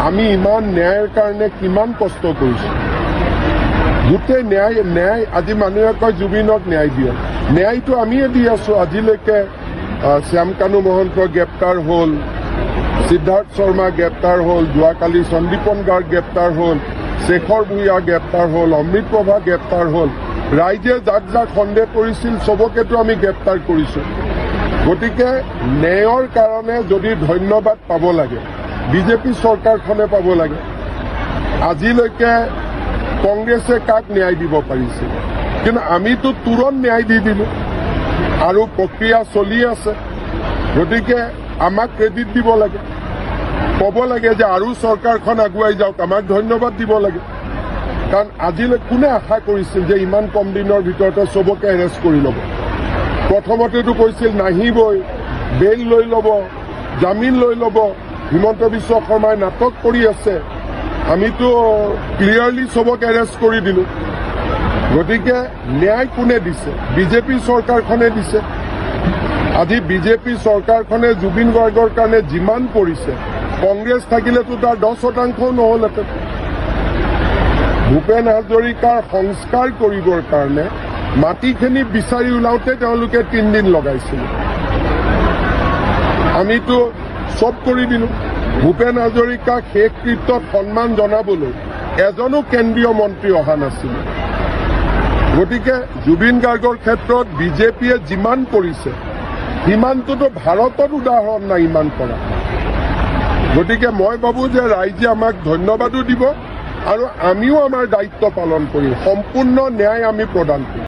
আমি ইমান ন্যায়ৰ কাৰণে কিমান কষ্ট কৰিছোঁ। গোটেই ন্যায় আজি মানুহে কয় জুবিনক ন্যায় দিয়ক, ন্যায়টো আমিয়ে দি আছোঁ। আজিলৈকে শ্যাম কানু মহন্ত গ্ৰেপ্তাৰ হ'ল, সিদ্ধাৰ্থ শৰ্মা গ্ৰেপ্তাৰ হ'ল, যোৱাকালি সন্দীপন গাৰ্গ গ্ৰেপ্তাৰ হ'ল, শেখৰ ভূঞা গ্ৰেপ্তাৰ হ'ল, অমৃত প্ৰভা গ্ৰেপ্তাৰ হ'ল। ৰাইজে যাক যাক সন্দেহ কৰিছিল চবকেতো আমি গ্ৰেপ্তাৰ কৰিছোঁ। গতিকে ন্যায়ৰ কাৰণে যদি ধন্যবাদ পাব লাগে বিজেপি চৰকাৰখনে পাব লাগে। আজিলৈকে কংগ্ৰেছে কাক ন্যায় দিব পাৰিছিল, কিন্তু আমিতো তুৰন্ত ন্যায় দি দিলোঁ আৰু প্ৰক্ৰিয়া চলি আছে। গতিকে আমাক ক্ৰেডিট দিব লাগে, ক'ব লাগে যে আৰু চৰকাৰখন আগুৱাই যাওক, আমাক ধন্যবাদ দিব লাগে। কাৰণ আজিলৈ কোনে আশা কৰিছিল যে ইমান কম দিনৰ ভিতৰতে চবকে এৰেষ্ট কৰি ল'ব। প্ৰথমতেতো কৈছিল নাহিবই, বেইল লৈ ল'ব, জামিন লৈ ল'ব। হিমন্ত বিশ্ব শৰ্মাই নাটক কৰি আছে, আমিতো ক্লিয়াৰলি চবকে এৰেষ্ট কৰি দিলোঁ। গতিকে ন্যায় কোনে দিছে? বিজেপি চৰকাৰখনে দিছে। আজি বিজেপি চৰকাৰখনে জুবিন গাৰ্গৰ কাৰণে যিমান কৰিছে, কংগ্ৰেছ থাকিলেতো তাৰ 10% নহ'লহেঁতেন। ভূপেন হাজৰিকাৰ সংস্কাৰ কৰিবৰ কাৰণে মাটিখিনি বিচাৰি ওলাওঁতে তেওঁলোকে 3 দিন লগাইছিল। আমিতো চব কৰি দিলোঁ। ভূপেন হাজৰিকাক শেষ কৃত্যত সন্মান জনাবলৈ এজনো কেন্দ্ৰীয় মন্ত্ৰী অহা নাছিল। গতিকে জুবিন গাৰ্গৰ ক্ষেত্ৰত বিজেপিয়ে যিমান কৰিছে সিমানটোতো ভাৰতত উদাহৰণ নাই ইমান কৰা। গতিকে মই ভাবোঁ যে ৰাইজে আমাক ধন্যবাদো দিব আৰু আমিও আমাৰ দায়িত্ব পালন কৰিম, সম্পূৰ্ণ ন্যায় আমি প্ৰদান কৰিম।